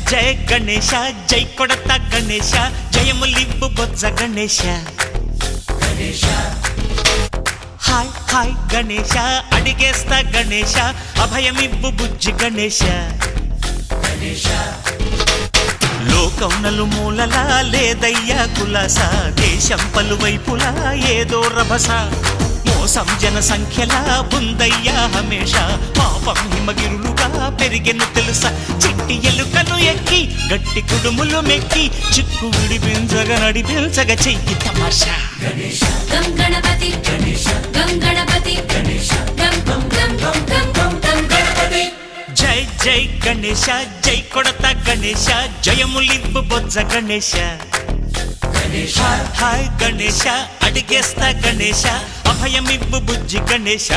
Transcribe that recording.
జయ గణేశ జై కొడత గణేశ జయములివ్వు బొజ్జ Ganesha hi hi Ganesha అడిగేస్తా Ganesha అభయమివ్వు బుజ్జి గణేశ లోకం నలుమూలలా లేదయ్యా కులాస దేశం పలువైపులా ఏదో రభస మోసం జన సంఖ్యలా ఉందయ్యా హమేష పాపం హిమగిరులుగా పెరిగెను తెలుసా చిట్టి ఎలుకను ఎక్కి గట్టి కుడుములు మెక్కి చిక్కు విడిపించగ నడిపించగ చెయ్యి తమాషా గం గణపతి గం గణపతి గం గం గం గం గం గం గణపతి జై జై గణేశ జై కొడత గణేశ జయములివ్వు బొజ్జ గణేశ హాయ్ గణేశ అడిగేస్తా గణేశ అభయమివ్వు బుజ్జి గణేశ